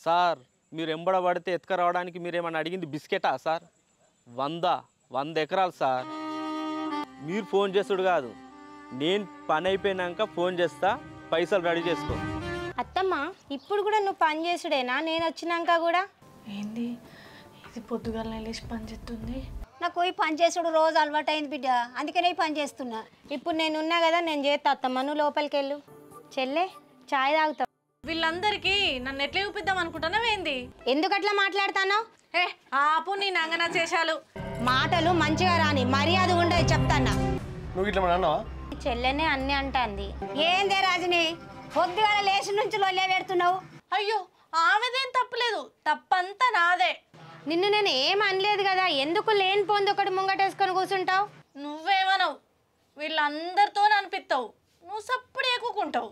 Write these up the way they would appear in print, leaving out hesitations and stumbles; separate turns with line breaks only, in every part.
Sir మీరు ఎంబడ పడితే ఎత్తుకరావడానికి మీరేమన్నా అడిగింది బిస్కెటా సార్? 100 ఎకరాలు సార్. మీరు ఫోన్ చేసుడు కాదు, నేను పని అయిపోయినాక ఫోన్ చేస్తా, పైసలు రెడీ చేసుకో.
అత్తమ్మ ఇప్పుడు కూడా నువ్వు పని చేసుడేనా? నేను వచ్చినాక కూడా
ఏంది ఇది పొద్దుగాల లేచి పని చేస్తుంది?
నాకు పోయి పని చేసుడు రోజు అలవాటు అయింది బిడ్డ, అందుకనే పని చేస్తున్నా. ఇప్పుడు నేను ఉన్నా కదా, నేను చేస్తా. అత్తమ్మ నువ్వు లోపలికి వెళ్ళు. చెల్లె చాయ్ తాగుతావు.
వీళ్ళందరికీ నన్ను ఎట్లా చూపిద్దాం అనుకుంటున్నావేంది?
ఎందుకు అట్లా మాట్లాడతాను?
ఆపు నీ నంగన చేశాలు.
మాటలు మంచిగా రాని, మర్యాద ఉండదు చెప్తాన్నా.
నువ్వు ఇట్లా అన్నావా?
చెల్లెనే అన్ని అంటాంది. ఏందే రాజుని పొద్దుగాల లేచి నుంచి లొల్లే పెడుతున్నావు?
అయ్యో ఆమెదేం తప్పలేదు, తప్పంతా నాదే.
నిన్ను నేను ఏం అనలేదు కదా, ఎందుకు లేని పొంది ఒకటి ముంగటేసుకొని కూర్చుంటావు?
నువ్వేమనవు, వీళ్ళందరితో అనిపిస్తావు, నువ్వు సప్పుడు ఎక్కుకుంటావు.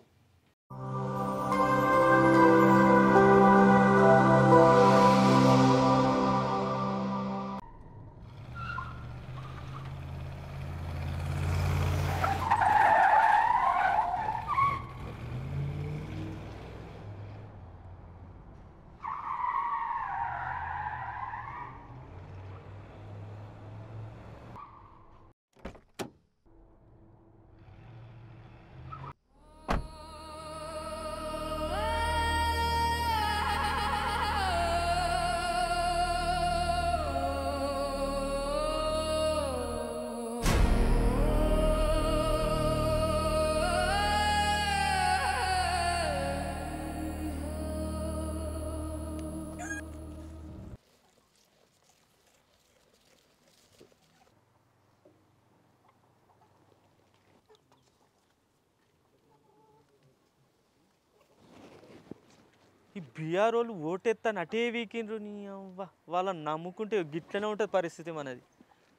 ఈ బీఆర్ వాళ్ళు ఓటెత్తాను అటే వీకిండ్రు. నీ అవ్వ వాళ్ళని నమ్ముకుంటే గిట్లనే ఉంటుంది పరిస్థితి మనది.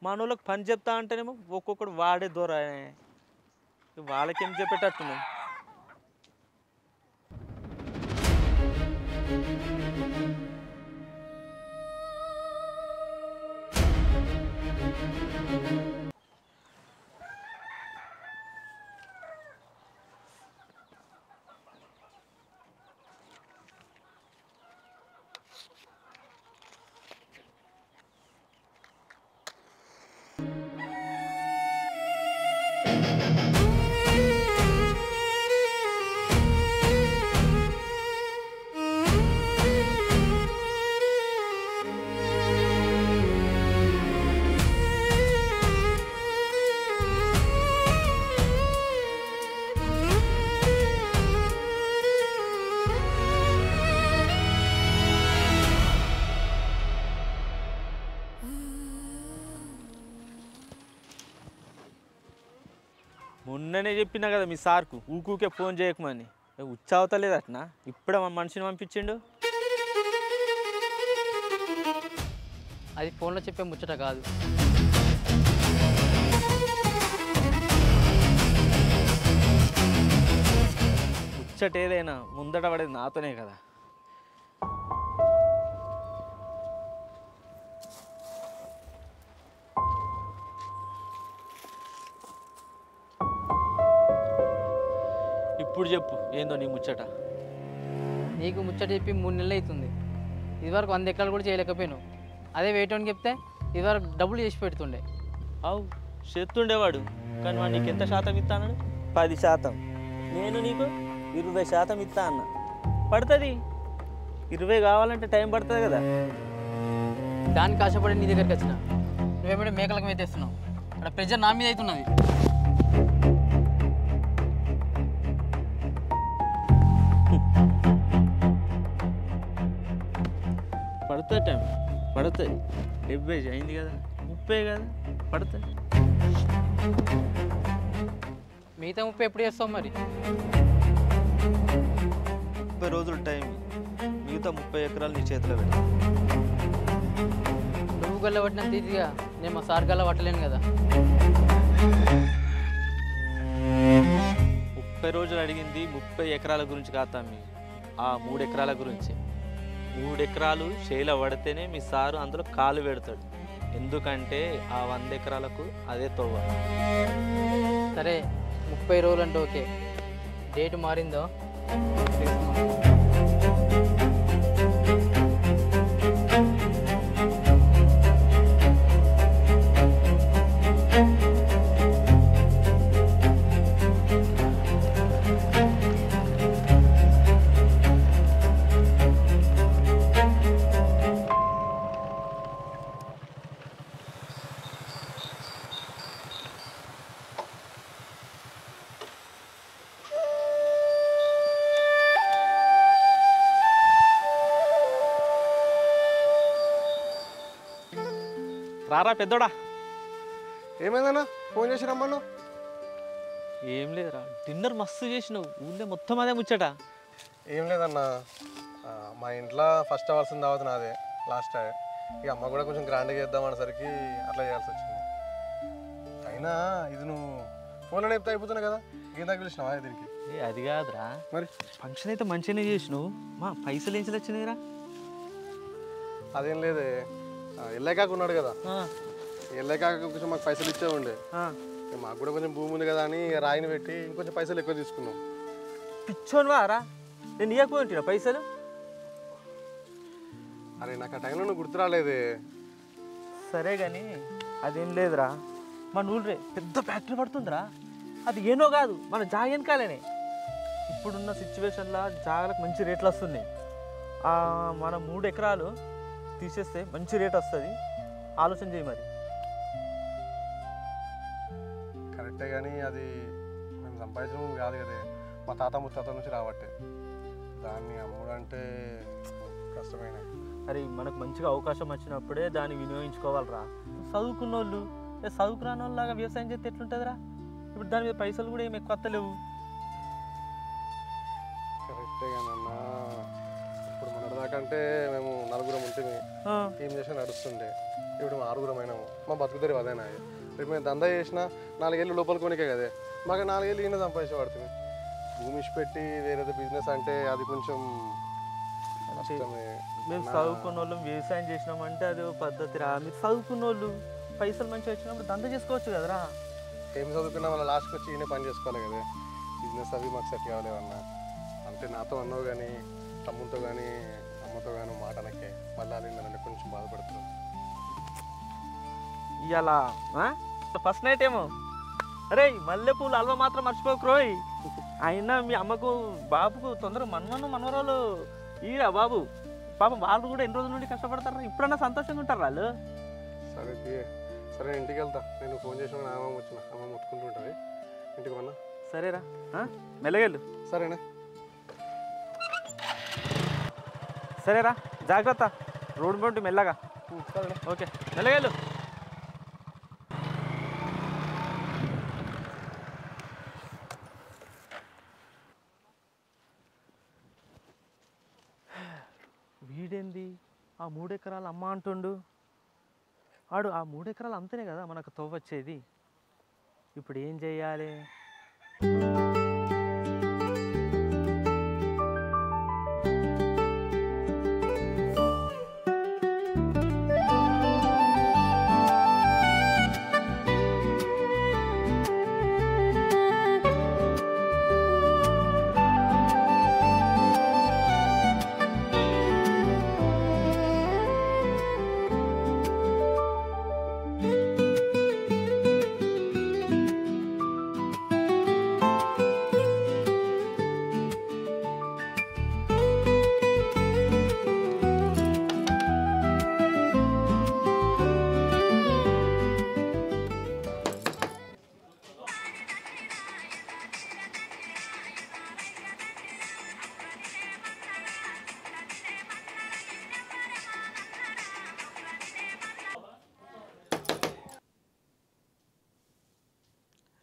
మన వాళ్ళకి పని చెప్తా అంటేనేమో ఒక్కొక్కడు వాడే దూర, వాళ్ళకేం చెప్పేటట్టున్నాం. మొన్ననే చెప్పినా కదా మీ సార్కు ఊకూకే ఫోన్ చేయకమని. ఉచ్చావతలేదు అట్నా, ఇప్పుడే మా మనిషిని పంపించిండు.
అది ఫోన్లో చెప్పే ముచ్చట కాదు.
ముచ్చట ఏదైనా ముందట పడేది నాతోనే కదా. ఇప్పుడు చెప్పు ఏందో నీ ముచ్చట.
నీకు ముచ్చట చెప్పి 3 నెలలు అవుతుంది. ఇదివరకు 100 ఎకరాలు కూడా చేయలేకపోయాను. అదే వేయటానికి చెప్తే ఇదివరకు డబ్బులు చేసి పెడుతుండే.
అవు చేస్తుండేవాడు, కానీ వాడు నీకు ఎంత శాతం ఇస్తా అన్నాడు? 10%. నేను నీకు 20% ఇస్తా అన్న. పడుతుంది. 20 కావాలంటే టైం పడుతుంది కదా.
దానికి ఆశపడి నీ దగ్గరికి వచ్చిన. నువ్వేమిటో మేకలకు మీద తెస్తున్నావు. అక్కడ ప్రెజర్ నా మీద అవుతున్నది.
పడుతుంది, టైం పడుతుంది. 70 అయింది కదా, 30 కదా, పడుతుంది.
మిగతా 30 ఎప్పుడు చేస్తావు మరి?
30 రోజులు టైం, మిగతా 30 ఎకరాలు నీ చేతిలో పెట్టు.
నువ్వు గల్ల పట్టినంత ఈజీగా నేను మా సార్ గల్ల పట్టలేను కదా.
30 రోజులు అడిగింది 30 ఎకరాల గురించి కాదా, ఆ 3 ఎకరాల గురించి. 3 ఎకరాలు శైల పడితేనే మీ సారు అందులో కాలు పెడతాడు. ఎందుకంటే ఆ 100 ఎకరాలకు అదే తవ్వ.
సరే 30 రోజులు అంటే ఓకే. డేట్ మారిందో
రారా పెద్దోడా.
ఏమైందన్నా ఫోన్ చేసి రమ్మను?
ఏం లేదురా, డిన్నర్ మస్తు చేసినావు, ఊళ్ళో మొత్తం అదే ముచ్చట.
ఏం లేదన్నా, మా ఇంట్లో ఫస్ట్ అవ్వాల్సిన దావత నాదే, లాస్ట్ ఇక అమ్మ కూడా కొంచెం గ్రాండ్గా చేద్దాం అనేసరికి అట్లా చేయాల్సి వచ్చింది. అయినా ఇది నువ్వు ఫోన్లో చెప్తే అయిపోతున్నావు కదా, ఏం దాకా పిలిచినావా దీనికి?
అది కాదురా,
మరి
ఫంక్షన్ అయితే మంచిగానే చేసినావు, మా పైసలు ఏం వచ్చినాయిరా?
అదేం లేదే, ఎల్లకాక ఉన్నాడు కదా, ఎల్లకాక కొంచెం మాకు పైసలు ఇచ్చే ఉండే, మాకు కూడా కొంచెం భూమి ఉంది కదా అని రాయిని పెట్టి ఇంకొంచెం పైసలు ఎక్కువ తీసుకున్నాం.
పిచ్చోని వారా, నేను ఇవ్వకపోయింటినా పైసలు?
అరే నాకు ఆ టైంలో నువ్వు గుర్తు రాలేదే.
సరే కానీ అదేం లేదురా, మన ఊళ్ళే పెద్ద ఫ్యాక్టరీ పడుతుందిరా, అది ఏనో కాదు మన జాగ వెనకాలేనే. ఇప్పుడున్న సిచ్యువేషన్లో జాగలకు మంచి రేట్లు వస్తున్నాయి. మన 3 ఎకరాలు తీసేస్తే మంచి రేట్ వస్తుంది, ఆలోచన చేయి మరి.
కరెక్టే కానీ అది మేము సంపాదించడం కాదు కదే, మా తాత ముత్తాత నుంచి రాబట్టే, దాన్ని అమ్ముడంటే కష్టమైన.
అరే మనకు మంచిగా అవకాశం వచ్చినప్పుడే దాన్ని వినియోగించుకోవాలిరా. చదువుకున్న వాళ్ళు చదువుకురాని వాళ్ళలాగా వ్యవసాయం చేస్తే ఎట్లుంటుందిరా? ఇప్పుడు దాని మీద పైసలు కూడా ఏమి ఎక్కువ వస్తలేవు.
కరెక్టే కానన్నా, ఇప్పుడు మొన్నటిదాకా అంటే మేము 4 ఉంటుంది, ఏం చేసినా నడుస్తుండే, ఇప్పుడు 6 అయినాము, మా బతుకుతారు అదేనా. రేపు మేము దందా చేసినా 4 ఏళ్ళు లోపల కొనికే కదే, మాకు 4 ఏళ్ళు ఈయన సంపాదించబడుతుంది. భూమి ఇచ్చిపెట్టి వేరేది బిజినెస్ అంటే అది కొంచెం కష్టమే.
మేము చదువుకున్న వాళ్ళు వ్యవసాయం చేసినామంటే అది పద్ధతి రా. మీరు చదువుకున్న వాళ్ళు పైసలు మంచిగా వచ్చినప్పుడు దందా చేసుకోవచ్చు కదరా.
ఏం చదువుకున్నా వాళ్ళ లాస్ట్కి వచ్చి ఈయన పని చేసుకోవాలి కదా, బిజినెస్ అవి మాకు సెట్ కావాలేమన్నా. అంటే నాతో అన్నావు కానీ తమ్ముతో కానీ అమ్మతో కానీ మాట అనకే, మళ్ళీ అంటే కొంచెం బాధపడుతున్నాను.
ఇవాళ ఫస్ట్ నైట్ ఏమో, అరే మల్లెపూలు అల్వా మాత్రం మర్చిపోకు రోయ్. అయినా మీ అమ్మకు బాబుకు తొందరగా మనవరాలు ఈరా బాబు. పాపం వాళ్ళు కూడా ఎన్ని రోజుల నుండి కష్టపడతారా, ఇప్పుడన్నా సంతోషంగా ఉంటారు వాళ్ళు.
సరే సరే ఇంటికి వెళ్తా, నేను ఫోన్ చేసిన అమ్మ వచ్చిన, అమ్మ ముట్టుకుంటూ ఉంటుంది, ఇంటికి వన్నా.
సరేరా, మెల్లగెళ్ళు.
సరేనా?
సరేరా, జాగ్రత్త, రోడ్డు పంటి మెల్లగా.
సరేనా?
ఓకే, మెల్లగెళ్ళు. వీడేంది ఆ 3 ఎకరాలు అమ్మ అంటుండు, ఆడు ఆ 3 ఎకరాలు అంతనే కదా మనకు తవ్వచ్చేది. ఇప్పుడు ఏం చెయ్యాలి?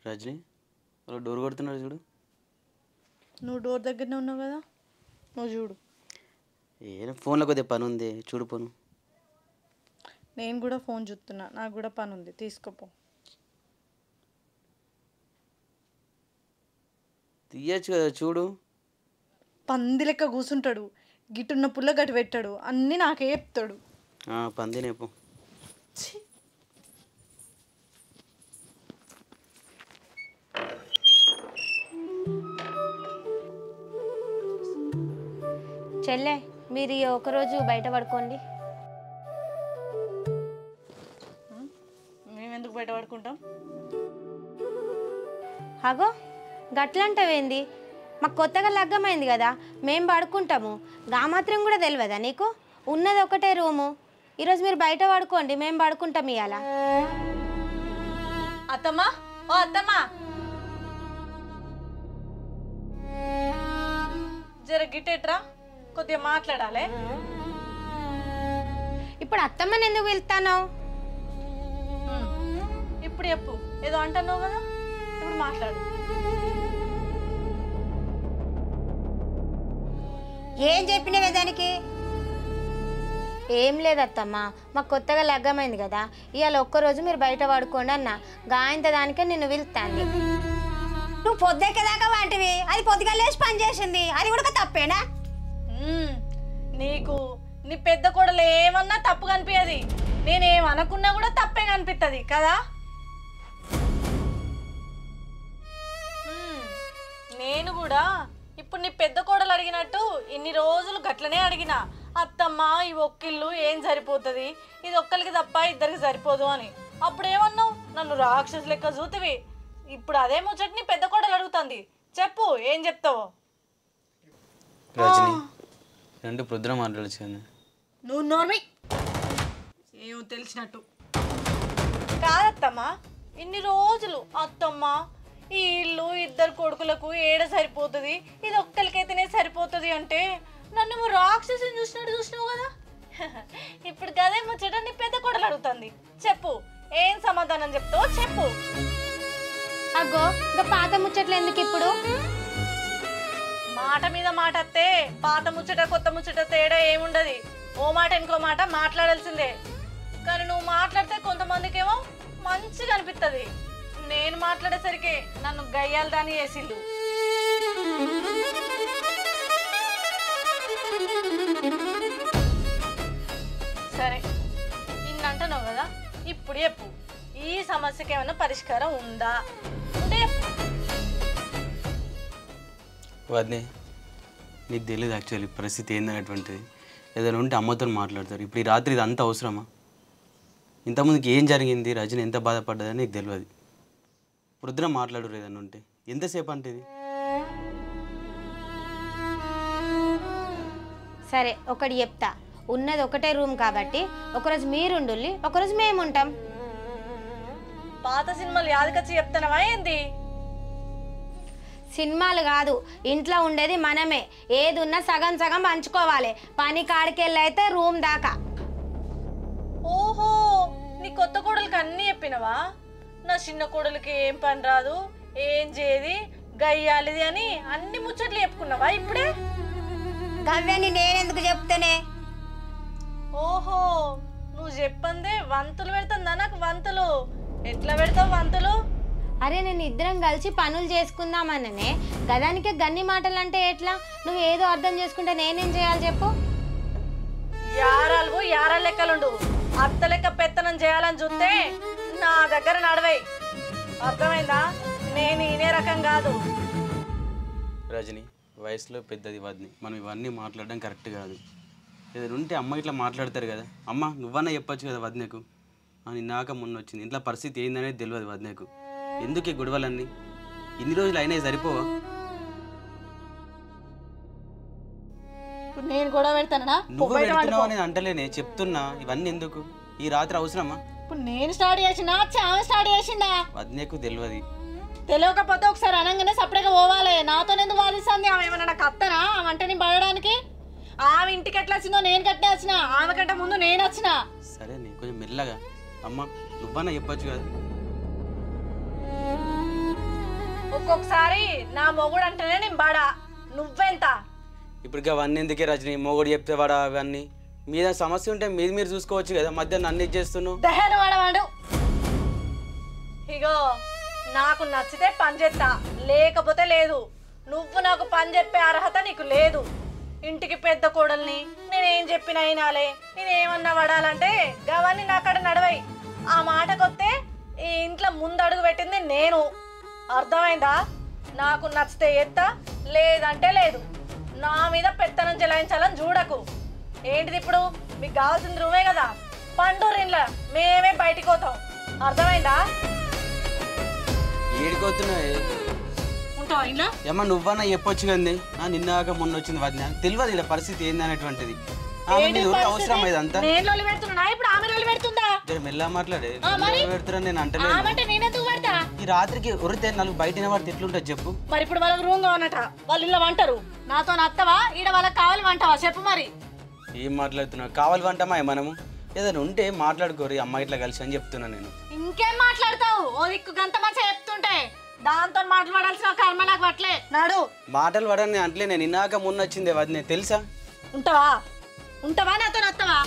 రజని వాళ్ళు డోర్ కొడుతున్నారు చూడు.
నువ్వు డోర్ దగ్గరనే ఉన్నావు కదా, నువ్వు చూడు.
ఏ ఫోన్లో కొద్దిగా పని ఉంది, చూడు పోను.
నేను కూడా ఫోన్ చూస్తున్నా, నాకు కూడా పని ఉంది, తీసుకోపో.
తీయచ్చు కదా, చూడు.
పంది లెక్క కూర్చుంటాడు, గిట్టున్న పుల్ల గట్టి పెట్టాడు, అన్నీ నాకే చెప్తాడు.
పందినేపో.
చెల్లె, మీరు ఒకరోజు బయట పడుకోండి.
మేమెందుకు బయట పడుకుంటాం?
అగో గట్లంటావేంది? మాకు కొత్తగా లగ్గమైంది కదా, మేము పడుకుంటాము. గా మాత్రం కూడా తెలియదా నీకు? ఉన్నది ఒకటే రూము. ఈరోజు మీరు బయట పడుకోండి, మేము పడుకుంటాం ఇవాళ.
అత్తమ్మా, ఓ అత్తమ్మా, జర గిట్టేట్రా, కొద్దిగా మాట్లాడాలి.
ఇప్పుడు అత్తమ్మని ఎందుకు వెళ్తాను?
ఇప్పుడు చెప్పు, ఏదో అంటున్నావు కదా, ఇప్పుడు మాట్లాడు.
ఏం చెప్పినవే దానికి? ఏం లేదత్తమ్మా, మాకు కొత్తగా లగ్గమైంది కదా, ఇవాళ ఒక్కరోజు మీరు బయట పడుకోండి అన్న. గాయంత దానికే నిన్ను పిలుస్తాంది. నువ్వు పొద్దెక్కేదాకా వాటివి, అది పొద్దుగా లేచి పని చేసింది, అది కూడా తప్పేనా?
నీకు నీ పెద్ద కోడలు ఏమన్నా తప్పు కనిపించదు, నేనేమనుకున్నా కూడా తప్పే కనిపిస్తుంది కదా. నేను కూడా ఇప్పుడు నీ పెద్ద కోడలు అడిగినట్టు ఇన్ని రోజులు గట్లనే అడిగినా, అత్తమ్మ ఈ ఒక్కిళ్ళు ఏం సరిపోతుంది, ఇది ఒక్కరికి తప్ప ఇద్దరికి సరిపోదు అని. అప్పుడు ఏమన్నావు, నన్ను రాక్షసు లెక్క చూతివి. ఇప్పుడు అదే ముచ్చట్ని పెద్ద కోడలు అడుగుతుంది, చెప్పు ఏం చెప్తావో.
రజని రెండు ప్రొద్దున మాట్లాడచ్చు కదా.
నువ్వు నోర్మి ఏమో తెలిసినట్టు. కాదత్తమ్మా, ఇన్ని రోజులు అత్తమ్మ ఈ ఇల్లు ఇద్దరు కొడుకులకు ఏడ సరిపోతుంది, ఇది ఒక్కరికైతేనే సరిపోతుంది అంటే నన్ను రాక్షసుని చూసినావు కదా. ఇప్పుడు గదే ముచ్చట నీ పెద్ద కోడలు అడుగుతుంది, చెప్పు ఏం సమాధానం చెప్తావో చెప్పు.
అగ్గో ఇంకా పాత ముచ్చట్లు ఎందుకు ఇప్పుడు?
మాట మీద మాట అత్తే పాత ముచ్చట కొత్త ముచ్చట తేడా ఏముండదు, ఓ మాట ఇంకో మాట మాట్లాడాల్సిందే. కానీ నువ్వు మాట్లాడితే కొంతమందికేమో మంచిగా అనిపిస్తుంది, నేను మాట్లాడేసరికి నన్ను గయ్యాల దాని వేసిళ్ళు. సరే ఇన్నంటున్నావు కదా, ఇప్పుడు చెప్పు ఈ సమస్యకి ఏమైనా పరిష్కారం ఉందా అంటే
వదినే నీకు తెలియదు యాక్చువల్లీ పరిస్థితి ఏందనేటువంటిది. ఏదైనా ఉంటే అమ్మతో మాట్లాడతారు. ఇప్పుడు ఈ రాత్రి ఇది అంత అవసరమా? ఇంతకుముందుకి ఏం జరిగింది, రజని ఎంత బాధపడ్డదని నీకు తెలియదు. ప్రొద్దున మాట్లాడరు ఏదైనా ఉంటే, ఎంతసేపు అంటే ఇది?
సరే ఒకటి చెప్తా, ఉన్నది ఒకటే రూమ్ కాబట్టి ఒకరోజు మీరుండుల్లి, ఒకరోజు మేముంటాం.
పాత సినిమాలు యాదకొచ్చి చెప్తానవా ఏంది?
సినిమాలు కాదు, ఇంట్లో ఉండేది మనమే, ఏది ఉన్నా సగం సగం పంచుకోవాలి. పని కాడికెళ్ళి అయితే రూమ్ దాకా.
ఓహో, నీ కొత్త కోడలికి అన్నీ చెప్పినవా? నా చిన్న కోడలికి ఏం పని రాదు, ఏం చేయది, గయ్యాలిది అని అన్ని ముచ్చట్లు చెప్పుకున్నావా ఇప్పుడే?
గవ్వని నేనెందుకు చెప్తానే?
ఓహో, నువ్వు చెప్పందే వంతులు పెడుతుందా నాకు? వంతులు ఎట్లా పెడతావు వంతులు?
అరే నేను ఇద్దరం కలిసి పనులు చేసుకుందామన్ననే, గదానికే గన్ని మాటలు అంటే ఎట్లా? నువ్వు ఏదో అర్థం చేసుకుంటే నేనేం చేయాలి చెప్పు?
యారాలు యారాల లెక్కలుండు, అత్త లెక్క పెత్తనం చేయాలని చూస్తే నా దగ్గర నడవై, అర్థమైందా? నేను ఇనే రకం కాదు.
రజని వయసులో పెద్దది వదిని, మనం ఇవన్నీ మాట్లాడడం కరెక్ట్ కాదు. ఏదైనా ఉంటే అమ్మ ఇట్లా మాట్లాడతారు కదా, అమ్మ నువ్వన్నా చెప్పచ్చు కదా వదినకు అని. నాక మొన్న వచ్చింది, ఇంట్లో పరిస్థితి ఏందనేది తెలియదు వదినకు. ఎందుకు ఈ గొడవలన్నీ? ఇన్ని రోజులు అయినా సరిపోవా?
నేను గొడవ పెడతానా?
నువ్వు పెడుతున్నావు అని అంటలేనే, చెప్తున్నా. ఇవన్నీ ఎందుకు? ఈ రాత్రి అవసరమా?
ఇప్పుడు నేను స్టార్ట్ చేసినా ఆమె స్టార్ట్ చేసిందా?
వదినకు తెలియదు.
తెలియకపోతే ఒకసారి అనగానే సపరేట్గా పోవాలి. నాతో ఎందుకు వాదిస్తుంది? ఆమె ఏమన్నా నాకు అత్తనా ఆమె అంటే నేను పడడానికి? ఆమె ఇంటికి ఎట్లా వచ్చిందో నేను కట్టే వచ్చిన, ఆమె కంటే ముందు నేను వచ్చిన.
సరే నీ కొంచెం మెల్లగా, అమ్మ నువ్వన్నా చెప్పచ్చు కదా.
ఒక్కొక్కసారి నా మొగుడు అంటేనే నేను బాడా, నువ్వెంత?
ఇప్పుడు అవన్నీ ఎందుకే రజని? మొగుడు చెప్తే వాడు అవన్నీ మీద సమస్య ఉంటే మీరు చూసుకోవచ్చు కదా, మధ్య నన్ను చేస్తున్నావు.
దహన వాడవాడు. ఇగో నాకు నచ్చితే పని చేస్తా, లేకపోతే లేదు. నువ్వు నాకు పని చెప్పే అర్హత నీకు లేదు. ఇంటికి పెద్ద కోడల్ని, నేనేం చెప్పినా అయినాలే, నేనేమన్నా పడాలంటే గవన్నీ నాకడ నడవై. ఆ మాటకొస్తే ఈ ఇంట్లో ముందు అడుగు పెట్టింది నేను, అర్థమైందా? నాకు నచ్చితే ఎత్తా, లేదంటే లేదు. నా మీద పెత్తనం చెలాయించాలని చూడకు. ఏంటిది ఇప్పుడు? మీకు కావాల్సింది రూమే కదా, పండూరిన్లా మేమే బయటికి పోతాం, అర్థమైందా?
ఏడిపోతున్నాయి
ఉంటావా ఇంట్లో?
ఏమన్నా నువ్వన్నా చెప్పొచ్చు కదండి. నిన్నాక మొన్న వచ్చింది వదిన, తెలియదు ఇలా పరిస్థితి ఏందనేటువంటిది. అవసరం ఇదంతా.
నేను లొల్లి పెడుతున్నా, ఇప్పుడు ఆమె లొల్లి పెడుతుందా?
మెల్ల మాట్లాడే పెడుతున్నా నేను అంటే.
నేనెందుకు పెడతా?
ఈ రాత్రికి ఉరితే నలుగు బయట పడితే ఎట్లుంటుంది చెప్పు.
మరి ఇప్పుడు వాళ్ళకి రూమ్ కావన్నట, వాళ్ళు ఇల్లు వంటరు. నాతో నత్తవా? ఈడ వాళ్ళకి కావాలి వంటవా చెప్పు? మరి
ఏం మాట్లాడుతున్నావు? కావాలి వంటమా మనము? ఏదైనా ఉంటే మాట్లాడుకోరు అమ్మ ఇట్లా కలిసి అని చెప్తున్నా నేను.
ఇంకేం మాట్లాడతావు? ఓ దిక్కు గంత మంచిగా చెప్తుంటే దాంతో మాట్లాడాల్సిన కర్మ నాకు పట్లే. నాడు
మాటలు పడని అంటలే నేను. నిన్నాక మొన్న వచ్చిందే వదినే తెలుసా?
ఉంటావా నాతో వస్తావా?